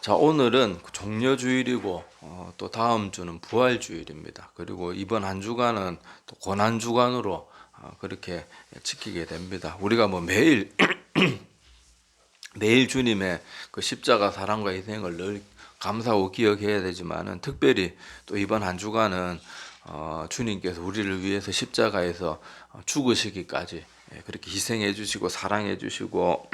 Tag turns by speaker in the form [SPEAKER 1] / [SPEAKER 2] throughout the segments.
[SPEAKER 1] 자, 오늘은 종려주일이고 또 다음 주는 부활주일입니다. 그리고 이번 한 주간은 또 고난주간으로 그렇게 지키게 됩니다. 우리가 뭐 매일 매일 주님의 그 십자가 사랑과 희생을 늘 감사하고 기억해야 되지만은 특별히 또 이번 한 주간은 주님께서 우리를 위해서 십자가에서 죽으시기까지 그렇게 희생해 주시고 사랑해 주시고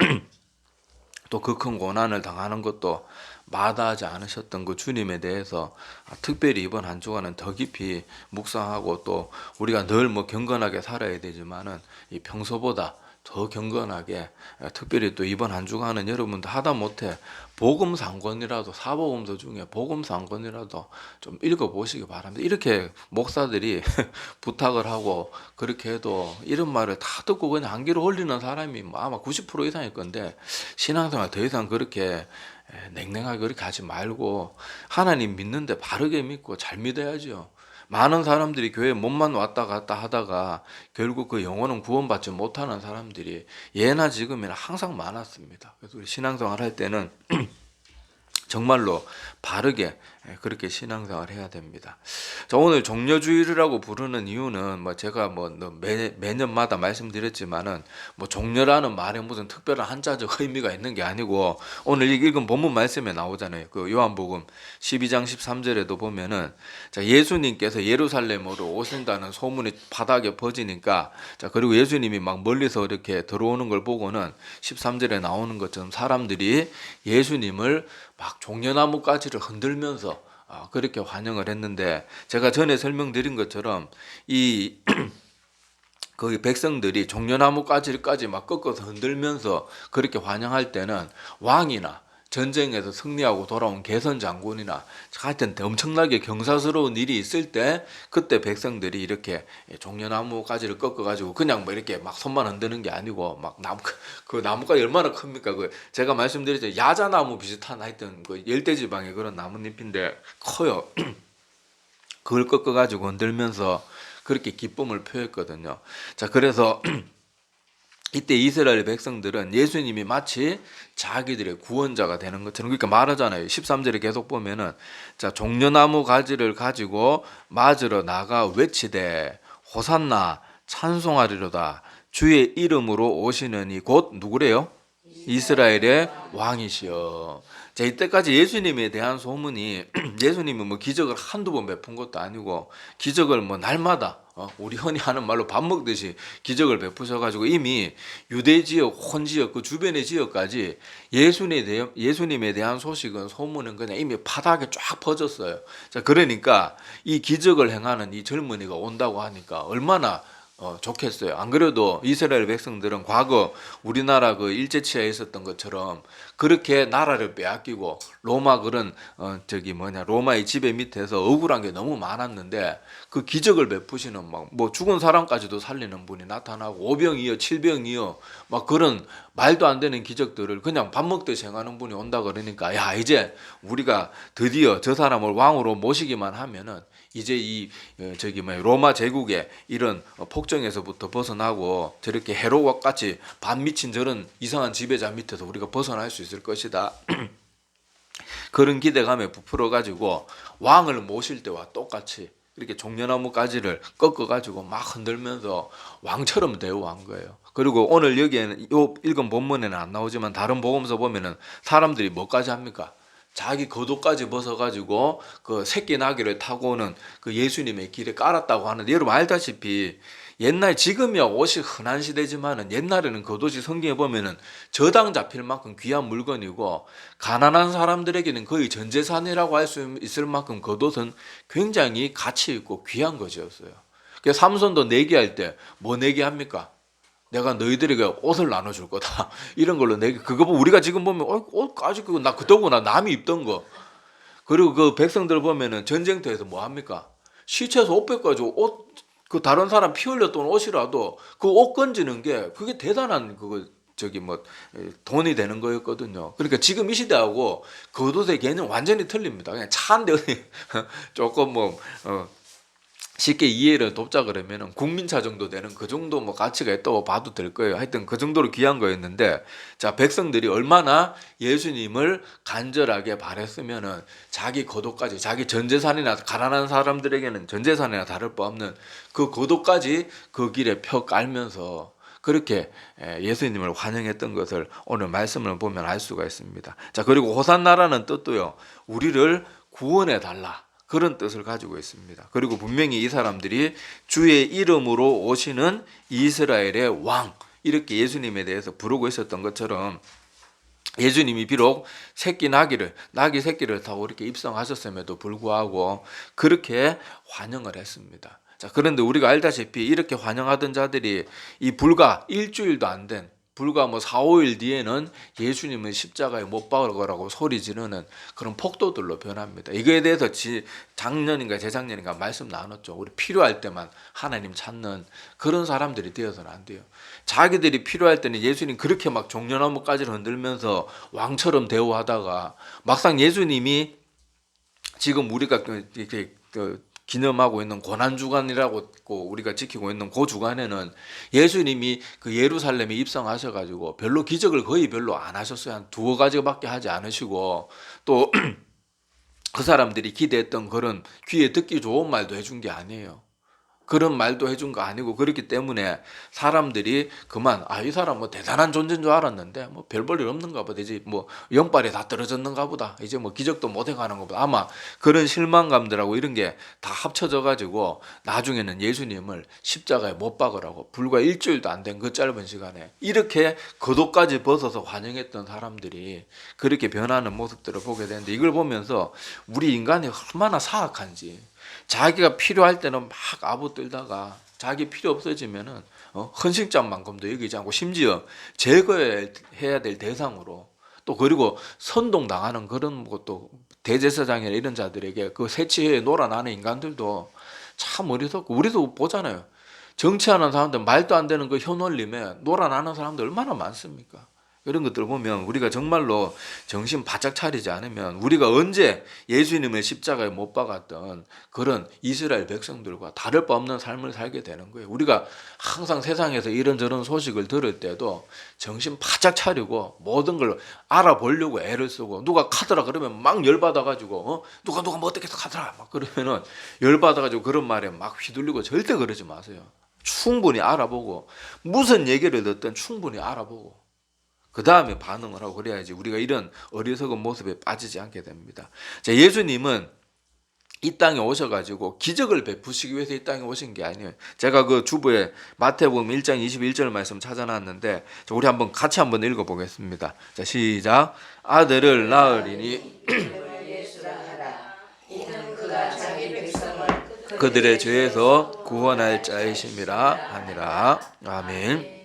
[SPEAKER 1] 또 그 큰 고난을 당하는 것도 마다하지 않으셨던 그 주님에 대해서 특별히 이번 한 주간은 더 깊이 묵상하고 또 우리가 늘 뭐 경건하게 살아야 되지만은 이 평소보다 더 경건하게 특별히 또 이번 한 주간은 여러분도 하다못해 복음상권이라도 사복음서 중에 복음상권이라도 좀 읽어보시기 바랍니다. 이렇게 목사들이 부탁을 하고 그렇게 해도 이런 말을 다 듣고 그냥 한 귀로 올리는 사람이 뭐 아마 90% 이상일 건데 신앙생활 더 이상 그렇게 냉랭하게 그렇게 하지 말고 하나님 믿는데 바르게 믿고 잘 믿어야죠. 많은 사람들이 교회에 몸만 왔다 갔다 하다가 결국 그 영혼은 구원받지 못하는 사람들이 예나 지금이나 항상 많았습니다. 그래서 우리 신앙생활 할 때는 정말로 바르게 그렇게 신앙생활 해야 됩니다. 자, 오늘 종려주일이라고 부르는 이유는 뭐 제가 뭐 매년마다 말씀드렸지만은 뭐 종려라는 말에 무슨 특별한 한자적 의미가 있는 게 아니고 오늘 읽은 본문 말씀에 나오잖아요. 그 요한복음 12장 13절에도 보면은 자, 예수님께서 예루살렘으로 오신다는 소문이 바닥에 퍼지니까 자, 그리고 예수님이 막 멀리서 이렇게 들어오는 걸 보고는 13절에 나오는 것처럼 사람들이 예수님을 막 종려나무 가지를 흔들면서 그렇게 환영을 했는데 제가 전에 설명드린 것처럼 이 그 백성들이 종려나무 가지까지 막 꺾어서 흔들면서 그렇게 환영할 때는 왕이나 전쟁에서 승리하고 돌아온 개선 장군이나 하여튼 엄청나게 경사스러운 일이 있을 때 그때 백성들이 이렇게 종려나무 가지를 꺾어가지고 그냥 뭐 이렇게 막 손만 흔드는 게 아니고 막 그 나무가 얼마나 큽니까? 그 제가 말씀드렸죠, 야자나무 비슷한 하여튼 그 열대지방의 그런 나뭇잎인데 커요. 그걸 꺾어가지고 흔들면서 그렇게 기쁨을 표했거든요. 자, 그래서 이때 이스라엘 백성들은 예수님이 마치 자기들의 구원자가 되는 것처럼 그러니까 말하잖아요. 13절에 계속 보면은 자, 종려나무 가지를 가지고 맞으러 나가 외치되 호산나 찬송하리로다 주의 이름으로 오시는 이 곧 누구래요? 이스라엘의 왕이시여. 자, 이때까지 예수님에 대한 소문이 예수님이 뭐 기적을 한두 번 베푼 것도 아니고 기적을 뭐 날마다 우리 흔히 하는 말로 밥 먹듯이 기적을 베푸셔가지고 이미 유대 지역, 혼 지역, 그 주변의 지역까지 예수님에 대한 소식은 소문은 그냥 이미 바닥에 쫙 퍼졌어요. 자, 그러니까 이 기적을 행하는 이 젊은이가 온다고 하니까 얼마나 좋겠어요. 안 그래도 이스라엘 백성들은 과거 우리나라 그 일제치하에 있었던 것처럼 그렇게 나라를 빼앗기고 로마 그런 로마의 지배 밑에서 억울한 게 너무 많았는데 그 기적을 베푸시는 막 뭐 죽은 사람까지도 살리는 분이 나타나고 오병이어 칠병이어 막 그런 말도 안 되는 기적들을 그냥 밥 먹듯이 행하는 분이 온다 그러니까 야, 이제 우리가 드디어 저 사람을 왕으로 모시기만 하면은 이제 이 로마 제국의 이런 폭정에서부터 벗어나고 저렇게 헤롯과 같이 반 미친 저런 이상한 지배자 밑에서 우리가 벗어날 수 있을 것이다. 그런 기대감에 부풀어 가지고 왕을 모실 때와 똑같이 이렇게 종려나무 가지를 꺾어 가지고 막 흔들면서 왕처럼 대우한 거예요. 그리고 오늘 여기에는 요 읽은 본문에는 안 나오지만 다른 복음서 보면은 사람들이 뭐까지 합니까? 자기 겉옷까지 벗어가지고 그 새끼 나귀를 타고 오는 그 예수님의 길에 깔았다고 하는데 여러분 알다시피 옛날 지금이야 옷이 흔한 시대지만은 옛날에는 겉옷이 성경에 보면은 저당 잡힐 만큼 귀한 물건이고 가난한 사람들에게는 거의 전 재산이라고 할 수 있을 만큼 겉옷은 굉장히 가치 있고 귀한 것이었어요. 그래서 삼손도 내기할 때 뭐 내기합니까? 내가 너희들에게 옷을 나눠줄 거다. 이런 걸로 그거 보고 우리가 지금 보면 옷까지 그거 나 그더구나 남이 입던 거. 그리고 그 백성들 보면은 전쟁터에서 뭐 합니까? 시체에서 옷 뺏가지고 그 다른 사람 피 흘렸던 옷이라도 그 옷 건지는 게 그게 대단한 그거 돈이 되는 거였거든요. 그러니까 지금 이 시대하고 그 옷의 개념 완전히 틀립니다. 그냥 차 한 대 조금 쉽게 이해를 돕자 그러면은 국민차 정도 되는 그 정도 뭐 가치가 있다고 봐도 될 거예요. 하여튼 그 정도로 귀한 거였는데, 자, 백성들이 얼마나 예수님을 간절하게 바랬으면은 자기 거독까지, 자기 전 재산이나, 가난한 사람들에게는 전 재산이나 다를 바 없는 그 거독까지 그 길에 펴 깔면서 그렇게 예수님을 환영했던 것을 오늘 말씀을 보면 알 수가 있습니다. 자, 그리고 호산나라는 뜻도요, 우리를 구원해 달라, 그런 뜻을 가지고 있습니다. 그리고 분명히 이 사람들이 주의 이름으로 오시는 이스라엘의 왕, 이렇게 예수님에 대해서 부르고 있었던 것처럼, 예수님이 비록 나귀 새끼를 타고 이렇게 입성하셨음에도 불구하고 그렇게 환영을 했습니다. 자, 그런데 우리가 알다시피 이렇게 환영하던 자들이 이 불과 일주일도 안 된, 불과 뭐 4, 5일 뒤에는 예수님을 십자가에 못 박으라고 소리 지르는 그런 폭도들로 변합니다. 이거에 대해서 작년인가 재작년인가 말씀 나눴죠. 우리 필요할 때만 하나님 찾는 그런 사람들이 되어서는 안 돼요. 자기들이 필요할 때는 예수님 그렇게 막 종려나무까지 흔들면서 왕처럼 대우하다가 막상 예수님이 지금 우리가 이렇게 기념하고 있는 고난주간이라고 우리가 지키고 있는 그 주간에는 예수님이 그 예루살렘에 입성하셔가지고 별로 기적을 거의 별로 안 하셨어요. 한 두어 가지밖에 하지 않으시고, 또 그 사람들이 기대했던 그런 귀에 듣기 좋은 말도 해준 게 아니에요. 그런 말도 해준 거 아니고, 그렇기 때문에 사람들이 그만, 이 사람 뭐 대단한 존재인 줄 알았는데 뭐 별 볼 일 없는가 보다, 이제 뭐 영빨이 다 떨어졌는가 보다, 이제 뭐 기적도 못 해가는 거 보다, 아마 그런 실망감들하고 이런 게 다 합쳐져 가지고 나중에는 예수님을 십자가에 못 박으라고 불과 일주일도 안 된 그 짧은 시간에 이렇게 거독까지 벗어서 환영했던 사람들이 그렇게 변하는 모습들을 보게 되는데, 이걸 보면서 우리 인간이 얼마나 사악한지, 자기가 필요할 때는 막 아부들다가 자기 필요 없어지면은 헌신장만큼도 여기지 않고 심지어 제거해야 될 대상으로, 또 그리고 선동당하는 그런 것도, 대제사장이나 이런 자들에게 그 새치회에 놀아나는 인간들도 참 어리석고, 우리도 보잖아요. 정치하는 사람들, 말도 안 되는 그 현올림에 놀아나는 사람들 얼마나 많습니까? 이런 것들을 보면 우리가 정말로 정신 바짝 차리지 않으면 우리가 언제 예수님을 십자가에 못 박았던 그런 이스라엘 백성들과 다를 바 없는 삶을 살게 되는 거예요. 우리가 항상 세상에서 이런저런 소식을 들을 때도 정신 바짝 차리고 모든 걸 알아보려고 애를 쓰고, 누가 카더라 그러면 막 열받아가지고 누가 뭐 어떻게 해서 카더라 막 그러면은 열받아가지고 그런 말에 막 휘둘리고, 절대 그러지 마세요. 충분히 알아보고, 무슨 얘기를 듣든 충분히 알아보고 그 다음에 반응을 하고 그래야지 우리가 이런 어리석은 모습에 빠지지 않게 됩니다. 자, 예수님은 이 땅에 오셔가지고 기적을 베푸시기 위해서 이 땅에 오신 게 아니에요. 제가 그 주부에 마태복음 1장 21절 말씀 찾아놨는데, 우리 한번 같이 한번 읽어보겠습니다. 자, 시작. 아들을 낳으리니 그들의 죄에서 구원할 자이심이라 하니라. 아멘.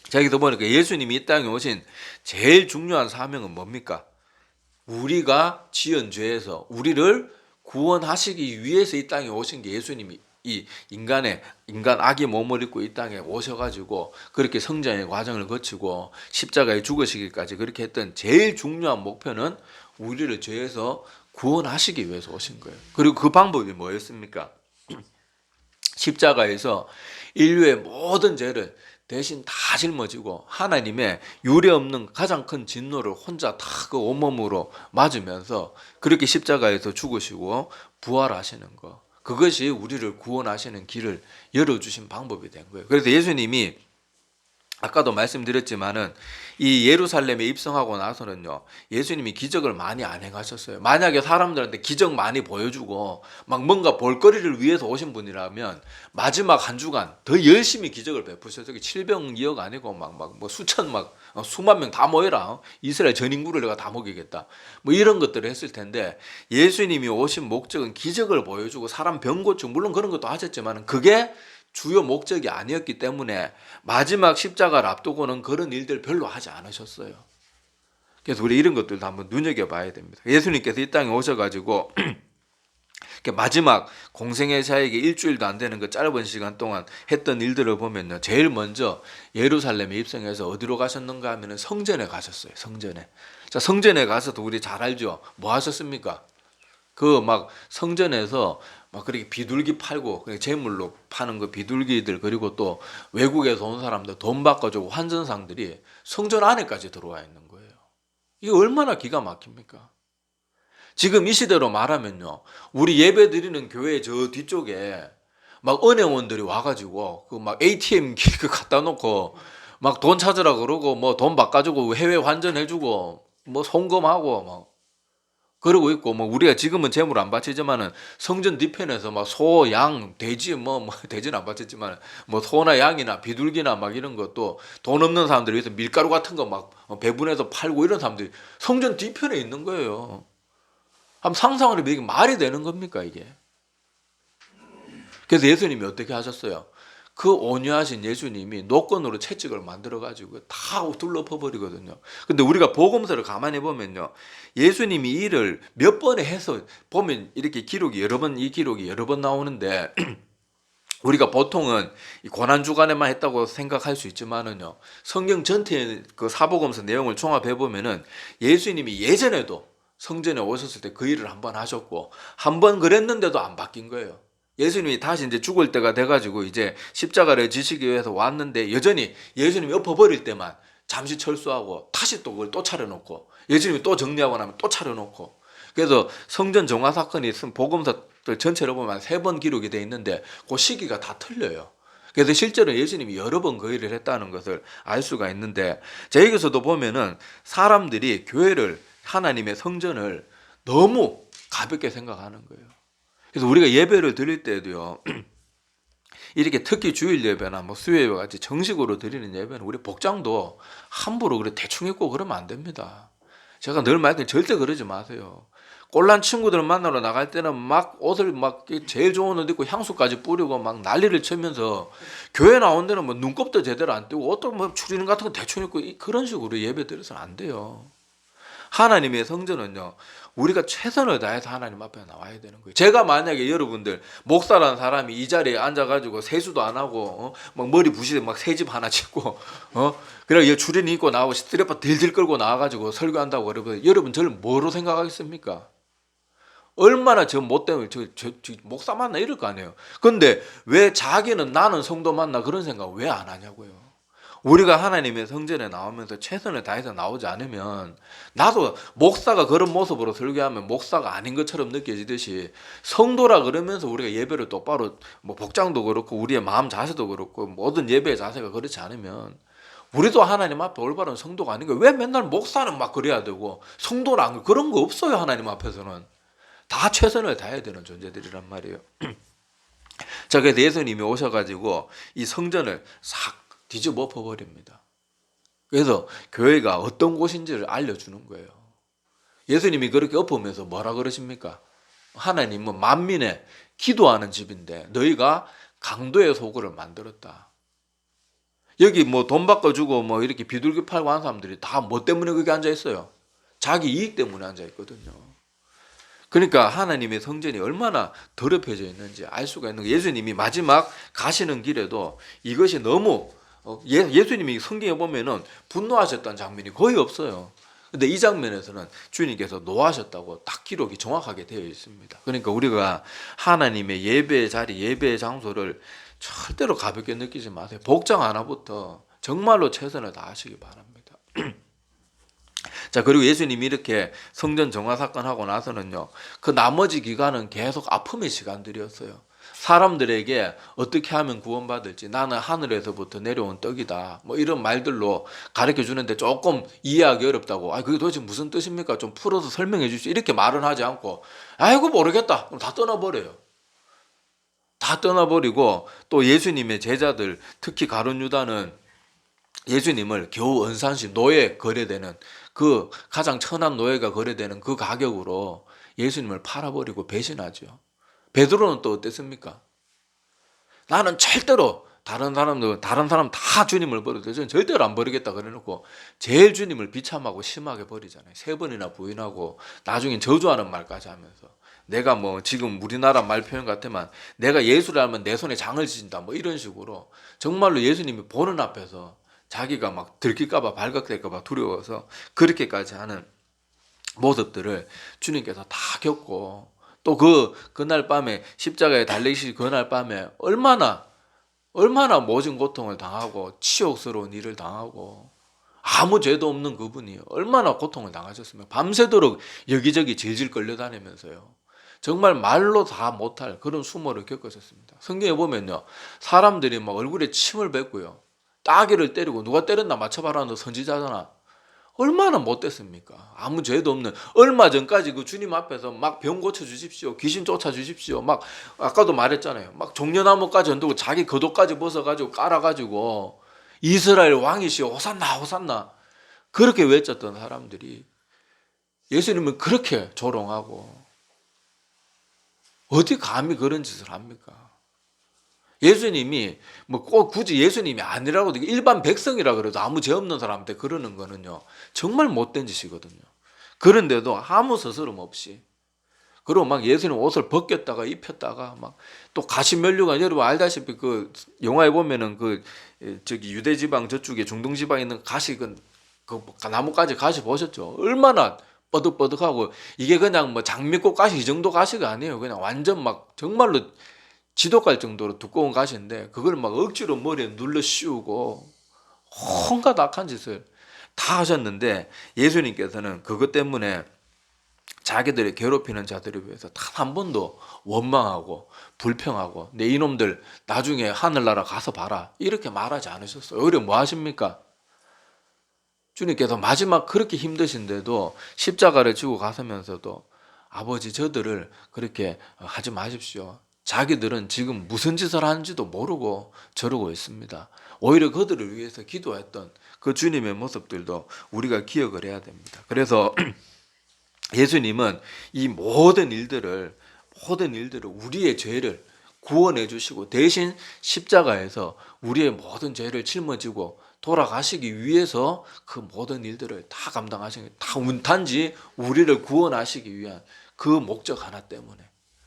[SPEAKER 1] 자, 여기서 보니까 예수님이 이 땅에 오신 제일 중요한 사명은 뭡니까? 우리가 지은 죄에서 우리를 구원하시기 위해서 이 땅에 오신 게, 예수님이 이 인간 악의 몸을 입고 이 땅에 오셔가지고 그렇게 성장의 과정을 거치고 십자가에 죽으시기까지 그렇게 했던 제일 중요한 목표는 우리를 죄에서 구원하시기 위해서 오신 거예요. 그리고 그 방법이 뭐였습니까? 십자가에서 인류의 모든 죄를 대신 다 짊어지고 하나님의 유례없는 가장 큰 진노를 혼자 다 그 온몸으로 맞으면서 그렇게 십자가에서 죽으시고 부활하시는 거, 그것이 우리를 구원하시는 길을 열어주신 방법이 된 거예요. 그래서 예수님이 아까도 말씀드렸지만은 이 예루살렘에 입성하고 나서는요, 예수님이 기적을 많이 안 행하셨어요. 만약에 사람들한테 기적 많이 보여주고 막 뭔가 볼거리를 위해서 오신 분이라면 마지막 한 주간 더 열심히 기적을 베푸셨어요. 700억 아니고 뭐 수천 수만 명 다 모여라, 이스라엘 전 인구를 내가 다 먹이겠다, 뭐 이런 것들을 했을 텐데, 예수님이 오신 목적은 기적을 보여주고 사람 병 고치고, 물론 그런 것도 하셨지만 그게 주요 목적이 아니었기 때문에 마지막 십자가를 앞두고는 그런 일들 별로 하지 않으셨어요. 그래서 우리 이런 것들도 한번 눈여겨봐야 됩니다. 예수님께서 이 땅에 오셔가지고 마지막 공생의 사역에 일주일도 안 되는 그 짧은 시간 동안 했던 일들을 보면요, 제일 먼저 예루살렘에 입성해서 어디로 가셨는가 하면 성전에 가셨어요. 성전에. 자, 성전에 가서도 우리 잘 알죠. 뭐 하셨습니까? 그 막 성전에서 막 그렇게 비둘기 팔고 그냥 제물로 파는 그 비둘기들, 그리고 또 외국에서 온 사람들 돈 바꿔주고 환전상들이 성전 안에까지 들어와 있는 거예요. 이게 얼마나 기가 막힙니까? 지금 이 시대로 말하면요, 우리 예배 드리는 교회 저 뒤쪽에 막 은행원들이 와가지고 그 막 ATM 기 그 갖다 놓고 막 돈 찾으라 그러고 뭐 돈 바꿔주고 해외 환전해주고 뭐 송금하고 막 그러고 있고, 뭐 우리가 지금은 재물 안 바치지만은 성전 뒤편에서 막 소, 양, 돼지 뭐 돼지는 안 바쳤지만 뭐 소나 양이나 비둘기나 막 이런 것도 돈 없는 사람들 위해서 밀가루 같은 거 막 배분해서 팔고 이런 사람들이 성전 뒤편에 있는 거예요. 한번 상상을 해보면 이게 말이 되는 겁니까 이게? 그래서 예수님이 어떻게 하셨어요? 그 온유하신 예수님이 노건으로 채찍을 만들어가지고 다 둘러퍼 버리거든요. 근데 우리가 복음서를 가만히 보면요, 예수님이 일을 몇 번에 해서 보면 이렇게 기록이 여러 번, 이 기록이 여러 번 나오는데 우리가 보통은 고난주간에만 했다고 생각할 수 있지만은요, 성경 전체 그 사복음서 내용을 종합해 보면은 예수님이 예전에도 성전에 오셨을 때 그 일을 한 번 하셨고, 한 번 그랬는데도 안 바뀐 거예요. 예수님이 다시 이제 죽을 때가 돼가지고 이제 십자가를 지시기 위해서 왔는데, 여전히 예수님이 엎어버릴 때만 잠시 철수하고 다시 또 그걸 또 차려놓고, 예수님이 또 정리하고 나면 또 차려놓고. 그래서 성전 정화 사건이 있으면 복음서들 전체로 보면 3번 기록이 돼 있는데 그 시기가 다 틀려요. 그래서 실제로 예수님이 여러 번 그 일을 했다는 것을 알 수가 있는데, 자, 여기서도 보면은 사람들이 교회를, 하나님의 성전을 너무 가볍게 생각하는 거예요. 그래서 우리가 예배를 드릴 때도요, 이렇게 특히 주일 예배나 뭐 수요 예배 같이 정식으로 드리는 예배는 우리 복장도 함부로 그래 대충 입고 그러면 안 됩니다. 제가 늘 말할 때 절대 그러지 마세요. 꼴난 친구들 만나러 나갈 때는 막 옷을 막 제일 좋은 옷 입고 향수까지 뿌리고 막 난리를 치면서, 교회 나온 데는 뭐 눈곱도 제대로 안 띄고 옷도 뭐 추리닝 같은 거 대충 입고 그런 식으로 예배 드려서는 안 돼요. 하나님의 성전은요, 우리가 최선을 다해서 하나님 앞에 나와야 되는 거예요. 제가 만약에 여러분들 목사라는 사람이 이 자리에 앉아가지고 세수도 안 하고 막 머리 부시되 막 새집 하나 짓고 그래 추리닝 입고 나오고 스트레퍼 딜딜 끌고 나와가지고 설교한다고 그러면 여러분 저를 뭐로 생각하겠습니까? 얼마나 저 못되면 저 목사 만나 이럴 거 아니에요. 근데 왜 자기는 나는 성도 만나 그런 생각 왜 안 하냐고요. 우리가 하나님의 성전에 나오면서 최선을 다해서 나오지 않으면, 나도 목사가 그런 모습으로 설교하면 목사가 아닌 것처럼 느껴지듯이, 성도라 그러면서 우리가 예배를 똑바로 뭐 복장도 그렇고 우리의 마음 자세도 그렇고 모든 예배의 자세가 그렇지 않으면 우리도 하나님 앞에 올바른 성도가 아닌 거예요. 왜 맨날 목사는 막 그래야 되고 성도는 안 그런 거 없어요. 하나님 앞에서는 다 최선을 다해야 되는 존재들이란 말이에요. 자, 그래서 예수님이 오셔가지고 이 성전을 싹 뒤집어 엎어버립니다. 그래서 교회가 어떤 곳인지를 알려주는 거예요. 예수님이 그렇게 엎으면서 뭐라 그러십니까? 하나님은 만민의 기도하는 집인데 너희가 강도의 소굴을 만들었다. 여기 뭐 돈 바꿔주고 뭐 이렇게 비둘기 팔고 하는 사람들이 다 뭐 때문에 거기 앉아 있어요? 자기 이익 때문에 앉아 있거든요. 그러니까 하나님의 성전이 얼마나 더럽혀져 있는지 알 수가 있는 거예요. 예수님이 마지막 가시는 길에도 이것이 너무 예수님이 성경에 보면은 분노하셨던 장면이 거의 없어요. 근데 이 장면에서는 주님께서 노하셨다고 딱 기록이 정확하게 되어 있습니다. 그러니까 우리가 하나님의 예배의 자리, 예배의 장소를 절대로 가볍게 느끼지 마세요. 복장 하나부터 정말로 최선을 다하시기 바랍니다. 자, 그리고 예수님이 이렇게 성전 정화 사건 하고 나서는요, 그 나머지 기간은 계속 아픔의 시간들이었어요. 사람들에게 어떻게 하면 구원받을지, 나는 하늘에서부터 내려온 떡이다, 뭐 이런 말들로 가르쳐 주는데 조금 이해하기 어렵다고, 그게 도대체 무슨 뜻입니까? 좀 풀어서 설명해 주시오, 이렇게 말은 하지 않고, 아이고 모르겠다, 그럼 다 떠나버려요. 다 떠나버리고, 또 예수님의 제자들, 특히 가룟 유다는 예수님을 겨우 은산시 노예 거래되는, 그 가장 천한 노예가 거래되는 그 가격으로 예수님을 팔아버리고 배신하죠. 베드로는 또 어땠습니까? 나는 절대로 다른 사람 다 주님을 버려도 저는 절대로 안 버리겠다 그래놓고 제일 주님을 비참하고 심하게 버리잖아요. 3번이나 부인하고 나중엔 저주하는 말까지 하면서, 내가 뭐 지금 우리나라 말 표현 같으면 내가 예수를 알면 내 손에 장을 지진다 뭐 이런 식으로 정말로 예수님이 보는 앞에서 자기가 막 들킬까봐 발각될까봐 두려워서 그렇게까지 하는 모습들을 주님께서 다 겪고, 또 그날 밤에 십자가에 달리시 그날 밤에 얼마나 모진 고통을 당하고 치욕스러운 일을 당하고 아무 죄도 없는 그분이 얼마나 고통을 당하셨으면 밤새도록 여기저기 질질 끌려다니면서요. 정말 말로 다 못할 그런 수모를 겪으셨습니다. 성경에 보면요. 사람들이 막 얼굴에 침을 뱉고요. 따귀를 때리고 누가 때렸나 맞춰봐라 너 선지자잖아. 얼마나 못됐습니까? 아무 죄도 없는 얼마 전까지 그 주님 앞에서 막 병 고쳐 주십시오. 귀신 쫓아 주십시오. 막 아까도 말했잖아요. 막 종려나무까지 흔들고 자기 겉옷까지 벗어가지고 깔아가지고 이스라엘 왕이시여 호산나 호산나 그렇게 외쳤던 사람들이 예수님은 그렇게 조롱하고 어디 감히 그런 짓을 합니까? 예수님이 뭐 꼭 굳이 예수님이 아니라고 일반 백성이라 그래도 아무 죄 없는 사람한테 그러는 거는요 정말 못된 짓이거든요. 그런데도 아무 서스럼 없이 그리고 막 예수님 옷을 벗겼다가 입혔다가 막 또 가시면류관 여러분 알다시피 그 영화에 보면은 그 저기 유대 지방 저쪽에 중동 지방에 있는 가시 그 나뭇가지 가시 보셨죠? 얼마나 뻐득뻐득하고 이게 그냥 뭐 장미꽃 가시 이 정도 가시가 아니에요. 그냥 완전 막 정말로 지독할 정도로 두꺼운 가시인데 그걸 막 억지로 머리에 눌러 씌우고 온갖 악한 짓을 다 하셨는데 예수님께서는 그것 때문에 자기들이 괴롭히는 자들을 위해서 단 한 번도 원망하고 불평하고 내 이놈들 나중에 하늘나라 가서 봐라 이렇게 말하지 않으셨어요. 오히려 뭐 하십니까? 주님께서 마지막 그렇게 힘드신데도 십자가를 지고 가서면서도 아버지 저들을 그렇게 하지 마십시오. 자기들은 지금 무슨 짓을 하는지도 모르고 저러고 있습니다. 오히려 그들을 위해서 기도했던 그 주님의 모습들도 우리가 기억을 해야 됩니다. 그래서 예수님은 이 모든 일들을 우리의 죄를 구원해 주시고 대신 십자가에서 우리의 모든 죄를 짊어지고 돌아가시기 위해서 그 모든 일들을 다 감당하신 거예요. 다 단지 우리를 구원하시기 위한 그 목적 하나 때문에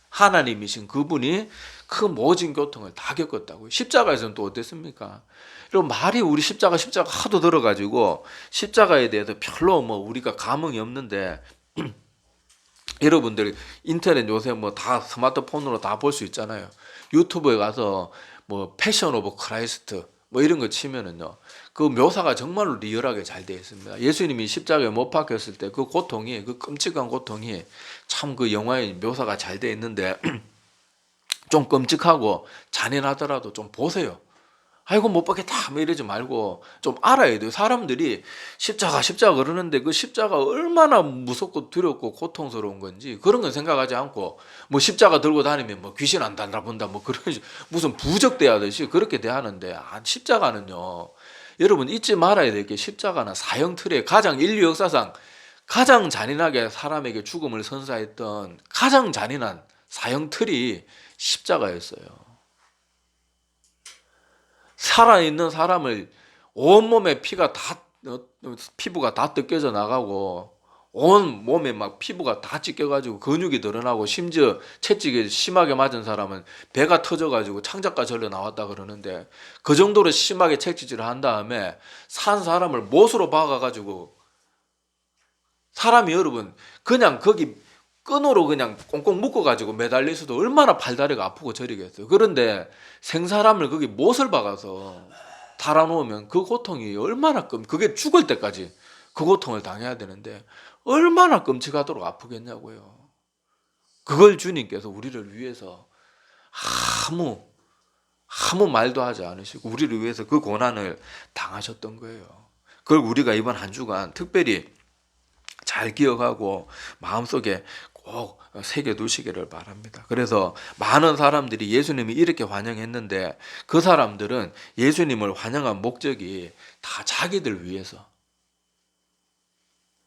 [SPEAKER 1] 하나님이신 그분이 그 모진 고통을 다 겪었다고요. 십자가에서는 또 어땠습니까? 그리고 말이 우리 십자가 하도 들어가지고 십자가에 대해서 별로 뭐 우리가 감흥이 없는데 여러분들 인터넷 요새 뭐 다 스마트폰으로 다 볼 수 있잖아요. 유튜브에 가서 뭐 패션 오브 크라이스트 뭐 이런 거 치면은요. 그 묘사가 정말로 리얼하게 잘 되어 있습니다. 예수님이 십자가에 못 박혔을 때 그 고통이 그 끔찍한 고통이 참 그 영화에 묘사가 잘 되어 있는데 좀 끔찍하고 잔인하더라도 좀 보세요. 아이고 못 받겠다 뭐 이러지 말고 좀 알아야 돼요. 사람들이 십자가 그러는데 그 십자가 얼마나 무섭고 두렵고 고통스러운 건지 그런 건 생각하지 않고 뭐 십자가 들고 다니면 뭐 귀신 안 달라본다 뭐 그런 무슨 부적대하듯이 그렇게 대하는데 십자가는요. 여러분 잊지 말아야 될 게 십자가는 사형틀의 가장 인류 역사상 가장 잔인하게 사람에게 죽음을 선사했던 가장 잔인한 사형틀이 십자가였어요. 살아있는 사람을 온몸에 피부가 다 뜯겨져 나가고 온 몸에 막 피부가 다 찢겨가지고 근육이 드러나고 심지어 채찍에 심하게 맞은 사람은 배가 터져가지고 창자가 절려 나왔다 그러는데 그 정도로 심하게 채찍질을 한 다음에 산 사람을 못으로 박아가지고 사람이 여러분 그냥 거기 끈으로 그냥 꽁꽁 묶어가지고 매달릴 수도 얼마나 팔다리가 아프고 저리겠어요. 그런데 생사람을 거기 못을 박아서 달아놓으면 그 고통이 얼마나 그게 죽을 때까지 그 고통을 당해야 되는데 얼마나 끔찍하도록 아프겠냐고요. 그걸 주님께서 우리를 위해서 아무 말도 하지 않으시고 우리를 위해서 그 고난을 당하셨던 거예요. 그걸 우리가 이번 한 주간 특별히 잘 기억하고 마음속에 꼭 새겨두시기를 바랍니다. 그래서 많은 사람들이 예수님이 이렇게 환영했는데 그 사람들은 예수님을 환영한 목적이 다 자기들 위해서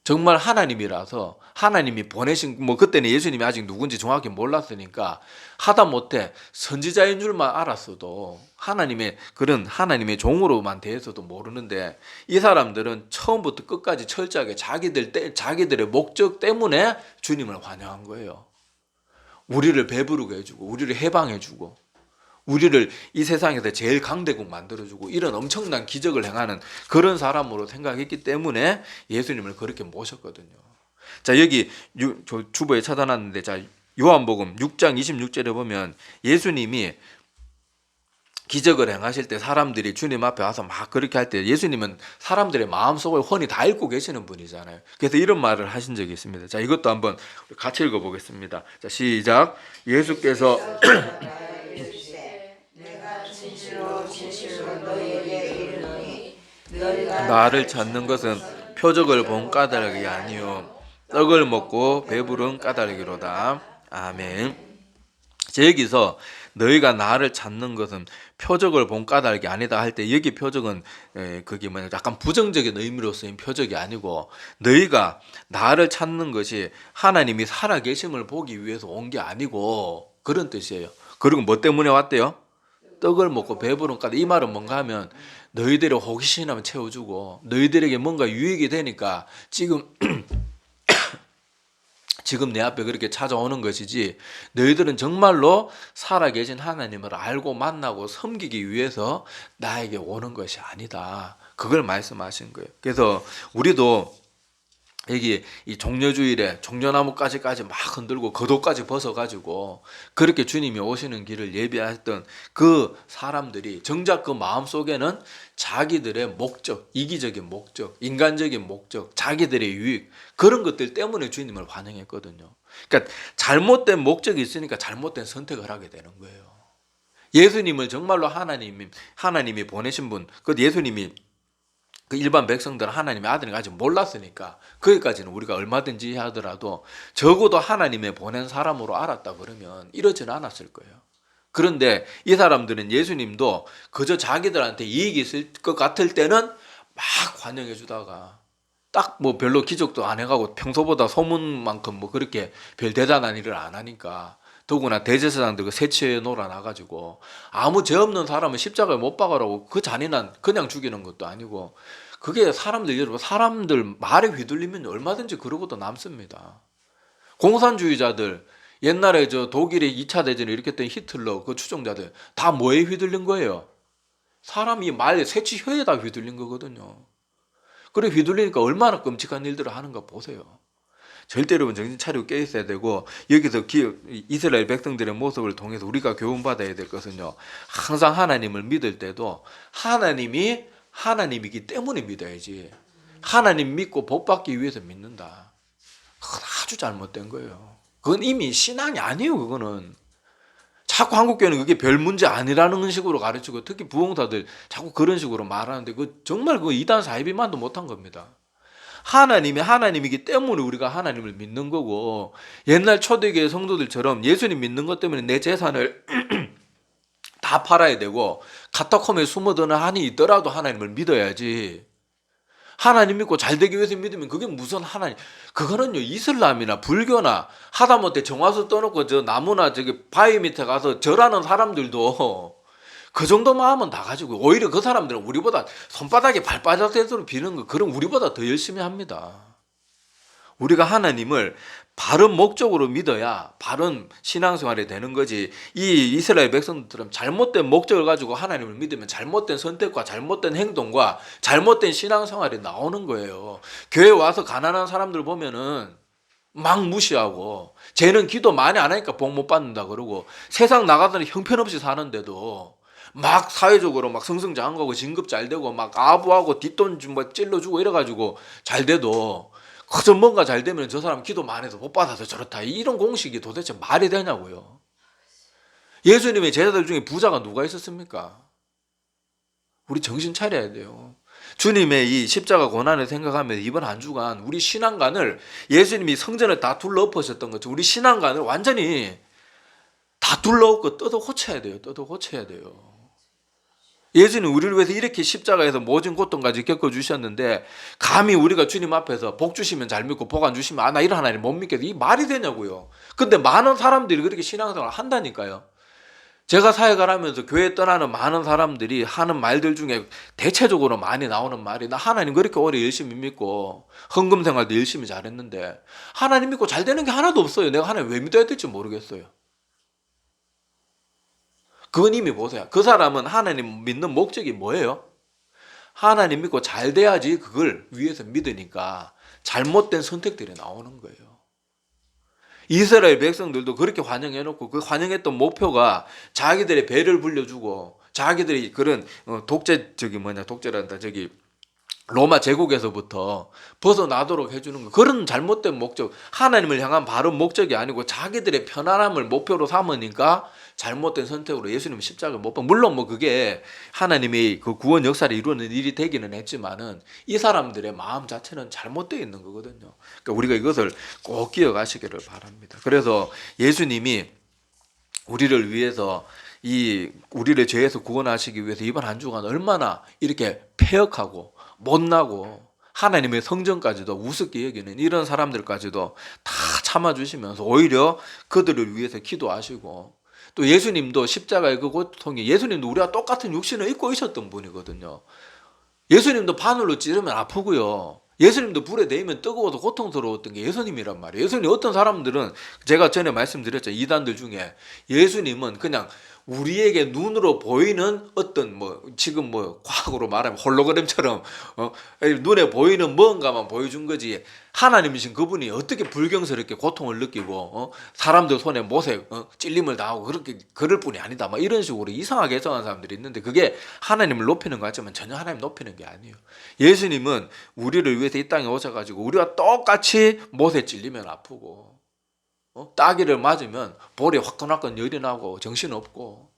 [SPEAKER 1] 정말 하나님이라서 하나님이 보내신 뭐 그때는 예수님이 아직 누군지 정확히 몰랐으니까 하다못해 선지자인 줄만 알았어도 하나님의 종으로만 대해서도 모르는데 이 사람들은 처음부터 끝까지 철저하게 자기들의 목적 때문에 주님을 환영한 거예요. 우리를 배부르게 해주고 우리를 해방해주고 우리를 이 세상에서 제일 강대국 만들어주고 이런 엄청난 기적을 행하는 그런 사람으로 생각했기 때문에 예수님을 그렇게 모셨거든요. 자 여기 주보에 찾아놨는데 자 요한복음 6장 26절에 보면 예수님이 기적을 행하실 때 사람들이 주님 앞에 와서 막 그렇게 할 때 예수님은 사람들의 마음속을 훤히 다 읽고 계시는 분이잖아요. 그래서 이런 말을 하신 적이 있습니다. 자, 이것도 한번 같이 읽어보겠습니다. 자, 시작. 예수께서 나를 찾는 것은 표적을 본 까닭이 아니요 떡을 먹고 배부른 까닭이로다. 아멘. 제 여기서 너희가 나를 찾는 것은 표적을 본 까닭이 아니다 할 때 여기 표적은 그게 뭐냐 약간 부정적인 의미로 쓰인 표적이 아니고 너희가 나를 찾는 것이 하나님이 살아계심을 보기 위해서 온 게 아니고 그런 뜻이에요. 그리고 뭐 때문에 왔대요? 떡을 먹고 배부른 까닭. 이 말은 뭔가 하면 너희들의 호기심을 채워주고 너희들에게 뭔가 유익이 되니까 지금 내 앞에 그렇게 찾아오는 것이지 너희들은 정말로 살아계신 하나님을 알고 만나고 섬기기 위해서 나에게 오는 것이 아니다. 그걸 말씀하신 거예요. 그래서 우리도 여기 이 종려주일에 종려나무까지까지 막 흔들고 겉옷까지 벗어가지고 그렇게 주님이 오시는 길을 예비했던 그 사람들이 정작 그 마음속에는 자기들의 목적, 이기적인 목적, 인간적인 목적, 자기들의 유익 그런 것들 때문에 주님을 환영했거든요. 그러니까 잘못된 목적이 있으니까 잘못된 선택을 하게 되는 거예요. 예수님을 정말로 하나님이 보내신 분, 그 예수님이 그 일반 백성들은 하나님의 아들인 아직 몰랐으니까 거기까지는 우리가 얼마든지 하더라도 적어도 하나님의 보낸 사람으로 알았다 그러면 이러지는 않았을 거예요. 그런데 이 사람들은 예수님도 그저 자기들한테 이익이 있을 것 같을 때는 막 환영해 주다가 딱 뭐 별로 기적도 안 해가고 평소보다 소문만큼 뭐 그렇게 별 대단한 일을 안 하니까 더구나 대제사장들 그 세치에 놀아나가지고 아무 죄 없는 사람은 십자가에 못 박으라고 그 잔인한 그냥 죽이는 것도 아니고 그게 여러분 사람들 말에 휘둘리면 얼마든지 그러고도 남습니다. 공산주의자들 옛날에 저 독일의 2차 대전에 일으켰던 히틀러 그 추종자들 다 뭐에 휘둘린 거예요? 사람이 말 세치혀에다 휘둘린 거거든요. 그래 휘둘리니까 얼마나 끔찍한 일들을 하는가 보세요. 절대 여러분 정신 차리고 깨 있어야 되고 여기서 이스라엘 백성들의 모습을 통해서 우리가 교훈받아야 될 것은요. 항상 하나님을 믿을 때도 하나님이 하나님이기 때문에 믿어야지 하나님 믿고 복 받기 위해서 믿는다. 그건 아주 잘못된 거예요. 그건 이미 신앙이 아니에요. 그거는 자꾸 한국교회는 그게 별 문제 아니라는 식으로 가르치고 특히 부흥사들 자꾸 그런 식으로 말하는데 그 정말 그 이단 사이비만도 못한 겁니다. 하나님이 하나님이기 때문에 우리가 하나님을 믿는 거고 옛날 초대교회 성도들처럼 예수님 믿는 것 때문에 내 재산을 다 팔아야 되고 카타콤에 숨어드는 한이 있더라도 하나님을 믿어야지. 하나님 믿고 잘 되기 위해서 믿으면 그게 무슨 하나님. 그거는요 이슬람이나 불교나 하다못해 정화수 떠놓고 저 나무나 저기 바위 밑에 가서 절하는 사람들도 그 정도 마음은 다 가지고 오히려 그 사람들은 우리보다 손바닥에 발바닥대도록 비는 거 그럼 우리보다 더 열심히 합니다. 우리가 하나님을 바른 목적으로 믿어야 바른 신앙생활이 되는 거지. 이 이스라엘 백성들은 잘못된 목적을 가지고 하나님을 믿으면 잘못된 선택과 잘못된 행동과 잘못된 신앙생활이 나오는 거예요. 교회 와서 가난한 사람들 보면은 막 무시하고 쟤는 기도 많이 안 하니까 복 못 받는다 그러고 세상 나가더니 형편없이 사는데도 막 사회적으로 막 승승장구하고 진급 잘 되고 막 아부하고 뒷돈 뭐 찔러주고 이래가지고 잘 돼도 그저 뭔가 잘 되면 저 사람 기도 많이 해서 못 받아서 저렇다 이런 공식이 도대체 말이 되냐고요. 예수님의 제자들 중에 부자가 누가 있었습니까? 우리 정신 차려야 돼요. 주님의 이 십자가 고난을 생각하면서 이번 한 주간 우리 신앙관을 예수님이 성전을 다 둘러엎으셨던 것처럼 우리 신앙관을 완전히 다 둘러엎고 뜯어 고쳐야 돼요. 뜯어 고쳐야 돼요. 예수는 우리를 위해서 이렇게 십자가에서 모진 고통까지 겪어주셨는데 감히 우리가 주님 앞에서 복 주시면 잘 믿고 복 안 주시면 나 이런 하나님 못 믿겠다. 이게 말이 되냐고요. 근데 많은 사람들이 그렇게 신앙생활을 한다니까요. 제가 사역을 하면서 교회 떠나는 많은 사람들이 하는 말들 중에 대체적으로 많이 나오는 말이 나 하나님 그렇게 오래 열심히 믿고 헌금 생활도 열심히 잘했는데 하나님 믿고 잘 되는 게 하나도 없어요. 내가 하나님 왜 믿어야 될지 모르겠어요. 그건 이미 보세요. 그 사람은 하나님 믿는 목적이 뭐예요? 하나님 믿고 잘 돼야지 그걸 위해서 믿으니까 잘못된 선택들이 나오는 거예요. 이스라엘 백성들도 그렇게 환영해놓고 그 환영했던 목표가 자기들의 배를 불려주고 자기들이 그런 독재란다 로마 제국에서부터 벗어나도록 해주는 거, 그런 잘못된 목적, 하나님을 향한 바른 목적이 아니고 자기들의 편안함을 목표로 삼으니까 잘못된 선택으로 예수님 십자가를 못 박. 물론 뭐 그게 하나님이 그 구원 역사를 이루는 일이 되기는 했지만은 이 사람들의 마음 자체는 잘못되어 있는 거거든요. 그러니까 우리가 이것을 꼭 기억하시기를 바랍니다. 그래서 예수님이 우리를 위해서 우리를 죄에서 구원하시기 위해서 이번 한 주간 얼마나 이렇게 패역하고 못나고 하나님의 성전까지도 우습게 여기는 이런 사람들까지도 다 참아주시면서 오히려 그들을 위해서 기도하시고, 또 예수님도 십자가의 그 고통이, 예수님도 우리와 똑같은 육신을 입고 있었던 분이거든요. 예수님도 바늘로 찌르면 아프고요. 예수님도 불에 데이면 뜨거워서 고통스러웠던 게 예수님이란 말이에요. 예수님 어떤 사람들은 제가 전에 말씀드렸죠. 이단들 중에 예수님은 그냥 우리에게 눈으로 보이는 어떤 지금 과학으로 말하면 홀로그램처럼 눈에 보이는 뭔가만 보여준 거지, 하나님이신 그분이 어떻게 불경스럽게 고통을 느끼고 사람들 손에 못에 찔림을 당하고 그렇게 그럴 뿐이 아니다, 막 이런 식으로 이상하게 해석하는 사람들이 있는데, 그게 하나님을 높이는 것 같지만 전혀 하나님 높이는 게 아니에요. 예수님은 우리를 위해서 이 땅에 오셔가지고 우리와 똑같이 못에 찔리면 아프고 따기를 맞으면 볼이 화끈화끈 열이 나고 정신없고,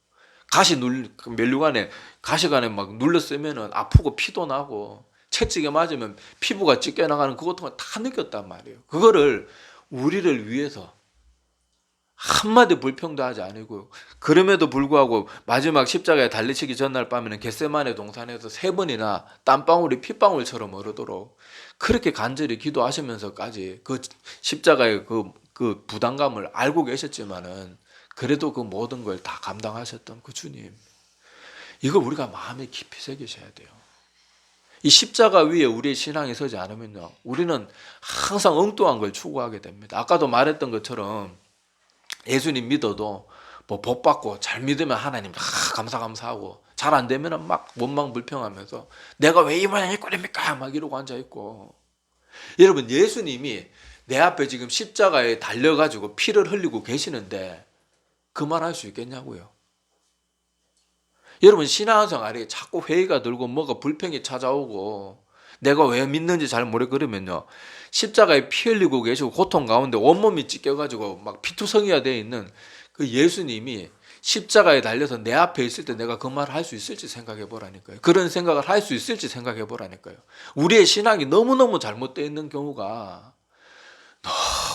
[SPEAKER 1] 면류관에 가시관에 막 눌러 쓰면은 아프고 피도 나고, 채찍에 맞으면 피부가 찢겨나가는 그 고통을 다 느꼈단 말이에요. 그거를 우리를 위해서 한마디 불평도 하지 않고, 그럼에도 불구하고 마지막 십자가에 달리시기 전날 밤에는 겟세마네 동산에서 3번이나 땀방울이 핏방울처럼 흐르도록 그렇게 간절히 기도하시면서까지 그 십자가의 그 부담감을 알고 계셨지만은 그래도 그 모든 걸 다 감당하셨던 그 주님, 이거 우리가 마음에 깊이 새기셔야 돼요. 이 십자가 위에 우리의 신앙이 서지 않으면요, 우리는 항상 엉뚱한 걸 추구하게 됩니다. 아까도 말했던 것처럼 예수님 믿어도 복 받고 잘 믿으면 하나님 감사하고, 잘 안 되면 막 원망 불평하면서 내가 왜 이 모양의 꼴입니까 막 이러고 앉아있고. 여러분, 예수님이 내 앞에 지금 십자가에 달려가지고 피를 흘리고 계시는데 그 말 할 수 있겠냐고요. 여러분, 신앙생활에 자꾸 회의가 들고 뭐가 불평이 찾아오고 내가 왜 믿는지 잘 모르 그러면요, 십자가에 피 흘리고 계시고 고통 가운데 온몸이 찢겨가지고 막 피투성이가 되어 있는 그 예수님이 십자가에 달려서 내 앞에 있을 때 내가 그 말을 할 수 있을지 생각해 보라니까요. 그런 생각을 할 수 있을지 생각해 보라니까요. 우리의 신앙이 너무너무 잘못되어 있는 경우가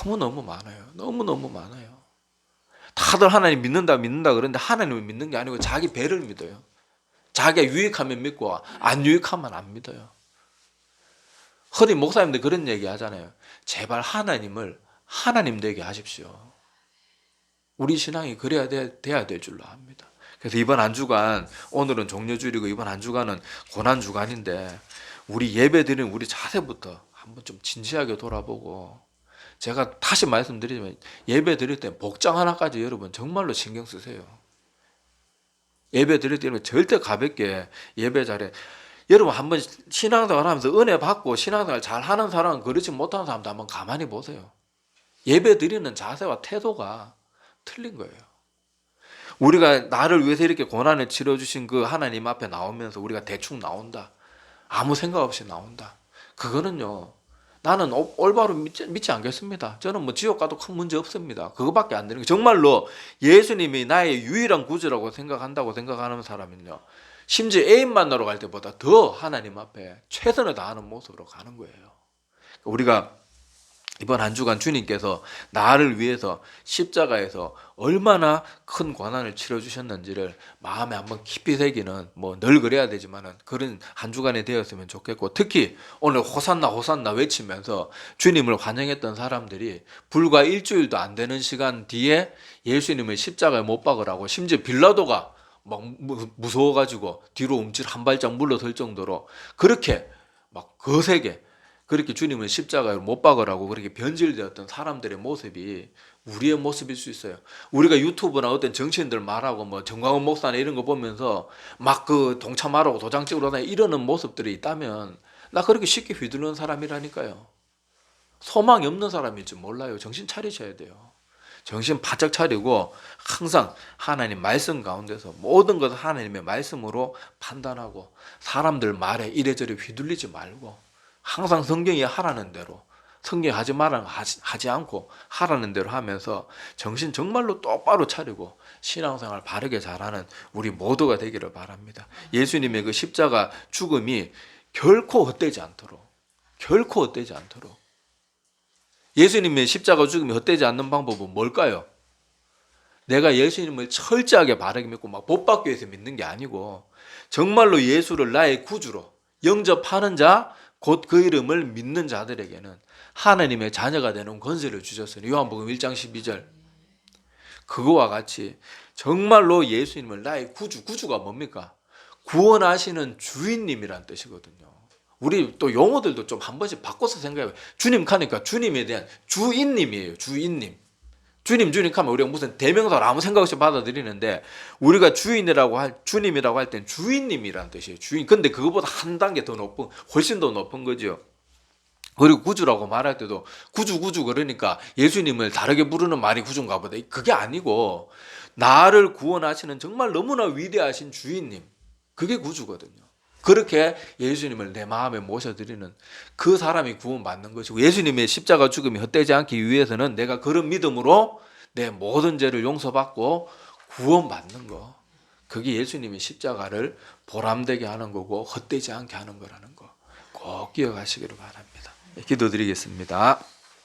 [SPEAKER 1] 너무너무 많아요. 너무너무 많아요. 다들 하나님 믿는다 그러는데 하나님을 믿는 게 아니고 자기 배를 믿어요. 자기가 유익하면 믿고 안 유익하면 안 믿어요. 흔히 목사님들 그런 얘기 하잖아요. 제발 하나님을 하나님 되게 하십시오. 우리 신앙이 그래야 돼야 될 줄로 압니다. 그래서 이번 한 주간, 오늘은 종료주일이고 이번 한 주간은 고난 주간인데 우리 예배 드리는 우리 자세부터 한번 좀 진지하게 돌아보고, 제가 다시 말씀드리지만 예배 드릴 때 복장 하나까지 여러분 정말로 신경 쓰세요. 예배 드릴 때는 절대 가볍게 예배 자리에, 여러분 한번 신앙생활 하면서 은혜 받고 신앙생활 잘하는 사람은 그렇지 못하는 사람도 한번 가만히 보세요. 예배 드리는 자세와 태도가 틀린 거예요. 우리가 나를 위해서 이렇게 고난을 치러주신 그 하나님 앞에 나오면서 우리가 대충 나온다, 아무 생각 없이 나온다, 그거는요, 나는 올바로 믿지 않겠습니다. 저는 뭐 지옥 가도 큰 문제 없습니다. 그거밖에 안 되는 게, 정말로 예수님이 나의 유일한 구주라고 생각하는 사람은요, 심지어 애인 만나러 갈 때보다 더 하나님 앞에 최선을 다하는 모습으로 가는 거예요. 우리가 이번 한 주간 주님께서 나를 위해서 십자가에서 얼마나 큰 고난을 치러주셨는지를 마음에 한번 깊이 새기는, 늘 그래야 되지만은 그런 한 주간이 되었으면 좋겠고, 특히 오늘 호산나 외치면서 주님을 환영했던 사람들이 불과 일주일도 안 되는 시간 뒤에 예수님을 십자가에 못 박으라고, 심지어 빌라도가 막 무서워가지고 뒤로 움찔 한 발짝 물러설 정도로 그렇게 막 거세게 그렇게 주님을 십자가에 못 박으라고 그렇게 변질되었던 사람들의 모습이 우리의 모습일 수 있어요. 우리가 유튜브나 어떤 정치인들 말하고 정광훈 목사나 이런 거 보면서 막 그 동참하라고 도장 찍으러 다니고 이러는 모습들이 있다면 나 그렇게 쉽게 휘두르는 사람이라니까요. 소망이 없는 사람인지 몰라요. 정신 차리셔야 돼요. 정신 바짝 차리고 항상 하나님 말씀 가운데서 모든 것을 하나님의 말씀으로 판단하고 사람들 말에 이래저래 휘둘리지 말고 항상 성경이 하라는 대로 성경 하지 말라는 거 하지 않고 하라는 대로 하면서 정신 정말로 똑바로 차리고 신앙생활 바르게 잘하는 우리 모두가 되기를 바랍니다. 예수님의 그 십자가 죽음이 결코 헛되지 않도록 예수님의 십자가 죽음이 헛되지 않는 방법은 뭘까요? 내가 예수님을 철저하게 바르게 믿고 막 복 받기 위해서 믿는 게 아니고 정말로 예수를 나의 구주로 영접하는 자 곧 그 이름을 믿는 자들에게는 하나님의 자녀가 되는 권세를 주셨어요. 요한복음 1장 12절. 그거와 같이 정말로 예수님을 나의 구주가 뭡니까? 구원하시는 주인님이란 뜻이거든요. 우리 또 용어들도 좀 한 번씩 바꿔서 생각해봐요. 주님 하니까 주님에 대한 주인님이에요. 주인님 하면 우리가 무슨 대명사로 아무 생각 없이 받아들이는데 우리가 주님이라고 할 땐 주인님이란 뜻이에요. 주인. 근데 그거보다 한 단계 더 높은, 훨씬 더 높은 거죠. 그리고 구주라고 말할 때도 구주 그러니까 예수님을 다르게 부르는 말이 구주인가 보다. 그게 아니고 나를 구원하시는 정말 너무나 위대하신 주인님. 그게 구주거든요. 그렇게 예수님을 내 마음에 모셔드리는 그 사람이 구원받는 것이고 예수님의 십자가 죽음이 헛되지 않기 위해서는 내가 그런 믿음으로 내 모든 죄를 용서받고 구원받는 거. 그게 예수님의 십자가를 보람되게 하는 거고 헛되지 않게 하는 거라는 거 꼭 기억하시기를 바랍니다. 기도드리겠습니다.